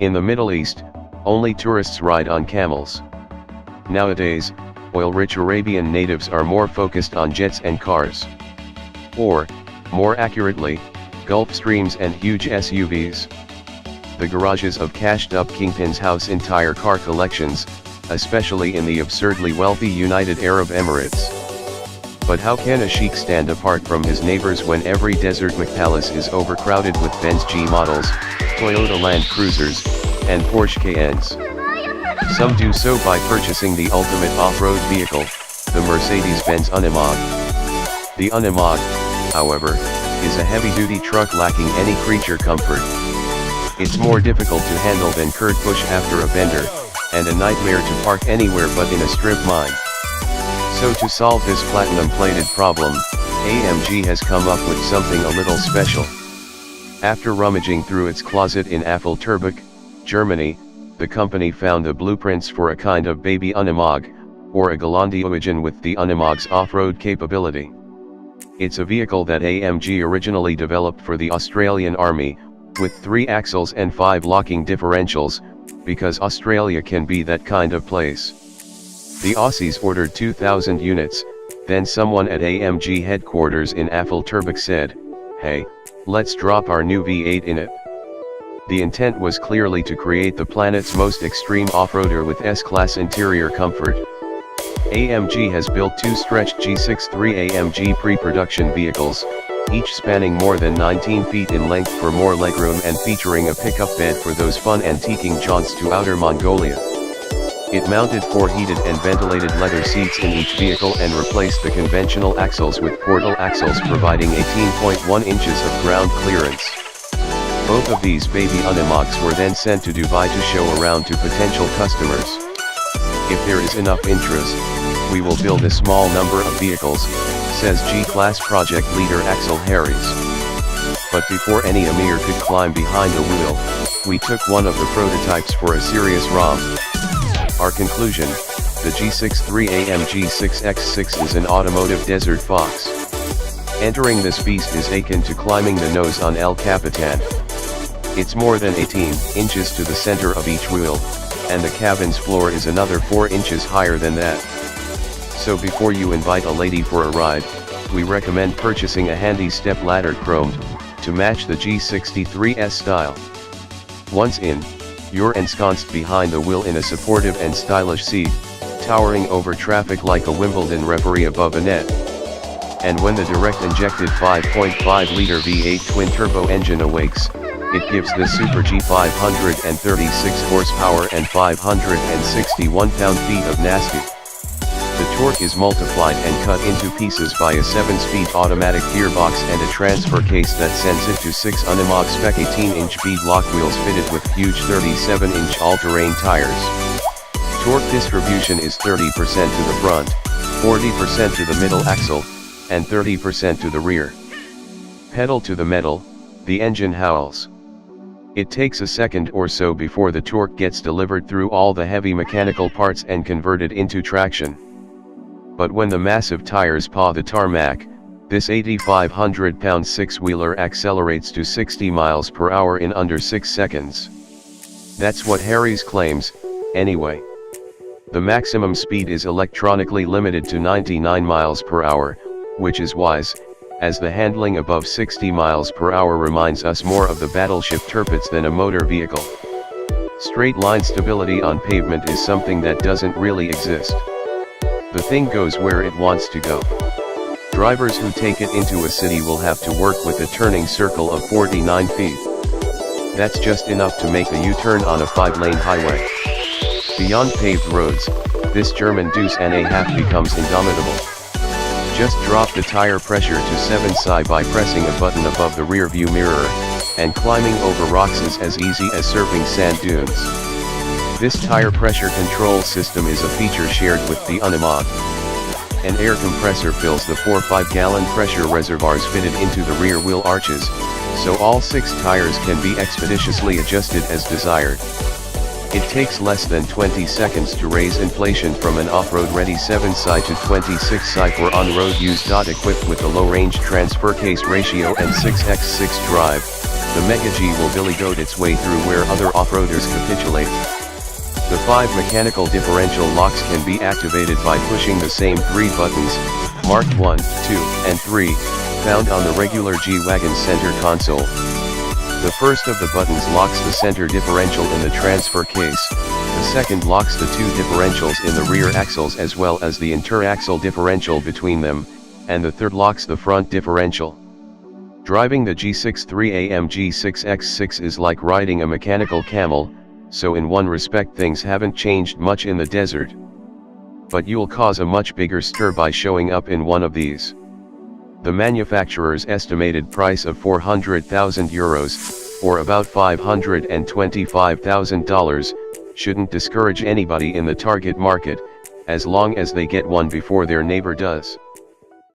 In the Middle East, only tourists ride on camels. Nowadays, oil-rich Arabian natives are more focused on jets and cars. Or, more accurately, Gulf Streams and huge SUVs. The garages of cashed-up kingpins house entire car collections, especially in the absurdly wealthy United Arab Emirates. But how can a sheik stand apart from his neighbors when every desert McPalace is overcrowded with Benz G models, Toyota Land Cruisers, and Porsche Cayennes? Some do so by purchasing the ultimate off-road vehicle, the Mercedes Benz Unimog. The Unimog, however, is a heavy-duty truck lacking any creature comfort. It's more difficult to handle than Kurt Busch after a bender, and a nightmare to park anywhere but in a strip mine. So to solve this platinum-plated problem, AMG has come up with something a little special. After rummaging through its closet in Affelterbuch, Germany, the company found the blueprints for a kind of baby Unimog, or a Gelandioigen with the Unimog's off-road capability. It's a vehicle that AMG originally developed for the Australian Army, with 3 axles and 5 locking differentials, because Australia can be that kind of place. The Aussies ordered 2,000 units, then someone at AMG headquarters in Affelterbuch said, "Hey, let's drop our new V8 in it." The intent was clearly to create the planet's most extreme off-roader with S-Class interior comfort. AMG has built 2 stretched G63 AMG pre-production vehicles, each spanning more than 19 feet in length for more legroom and featuring a pickup bed for those fun antiquing jaunts to outer Mongolia. It mounted 4 heated and ventilated leather seats in each vehicle and replaced the conventional axles with portal axles providing 18.1 inches of ground clearance. Both of these baby Unimogs were then sent to Dubai to show around to potential customers. If there is enough interest, we will build a small number of vehicles, says G-Class project leader Axel Harries. But before any Emir could climb behind the wheel, we took one of the prototypes for a serious romp. Our conclusion: the G63 AMG 6x6 is an automotive desert fox. Entering this beast is akin to climbing the nose on El Capitan. It's more than 18 inches to the center of each wheel, and the cabin's floor is another 4 inches higher than that. So before you invite a lady for a ride, we recommend purchasing a handy step ladder chromed, to match the G63's style. Once in, you're ensconced behind the wheel in a supportive and stylish seat, towering over traffic like a Wimbledon referee above a net. And when the direct injected 5.5-liter V8 twin-turbo engine awakes, it gives the Super G 536 horsepower and 561 pound-feet of nasty. The torque is multiplied and cut into pieces by a 7-speed automatic gearbox and a transfer case that sends it to 6 Unimog spec 18-inch beadlock wheels fitted with huge 37-inch all-terrain tires. Torque distribution is 30% to the front, 40% to the middle axle, and 30% to the rear. Pedal to the metal, the engine howls. It takes a second or so before the torque gets delivered through all the heavy mechanical parts and converted into traction. But when the massive tires paw the tarmac, this 8,500-pound 6-wheeler accelerates to 60 miles per hour in under 6 seconds. That's what Harries claims, anyway. The maximum speed is electronically limited to 99 miles per hour, which is wise, as the handling above 60 miles per hour reminds us more of the battleship Tirpitz than a motor vehicle. Straight line stability on pavement is something that doesn't really exist. The thing goes where it wants to go. Drivers who take it into a city will have to work with a turning circle of 49 feet. That's just enough to make a U-turn on a 5-lane highway. Beyond paved roads, this German deuce and a half becomes indomitable. Just drop the tire pressure to 7 psi by pressing a button above the rear view mirror, and climbing over rocks is as easy as surfing sand dunes. This tire pressure control system is a feature shared with the Unimog. An air compressor fills the 4 5-gallon pressure reservoirs fitted into the rear wheel arches, so all 6 tires can be expeditiously adjusted as desired. It takes less than 20 seconds to raise inflation from an off-road ready 7 psi to 26 psi for on-road use. Equipped with a low-range transfer case ratio and 6x6 drive, the Mega G will billy goat its way through where other off-roaders capitulate. The 5 mechanical differential locks can be activated by pushing the same 3 buttons, marked 1, 2, and 3, found on the regular G-Wagon center console. The first of the buttons locks the center differential in the transfer case, the second locks the 2 differentials in the rear axles as well as the inter-axle differential between them, and the third locks the front differential. Driving the G63 AMG 6x6 is like riding a mechanical camel, so in one respect things haven't changed much in the desert. But you'll cause a much bigger stir by showing up in one of these. The manufacturer's estimated price of €400,000, or about $525,000, shouldn't discourage anybody in the target market, as long as they get one before their neighbor does.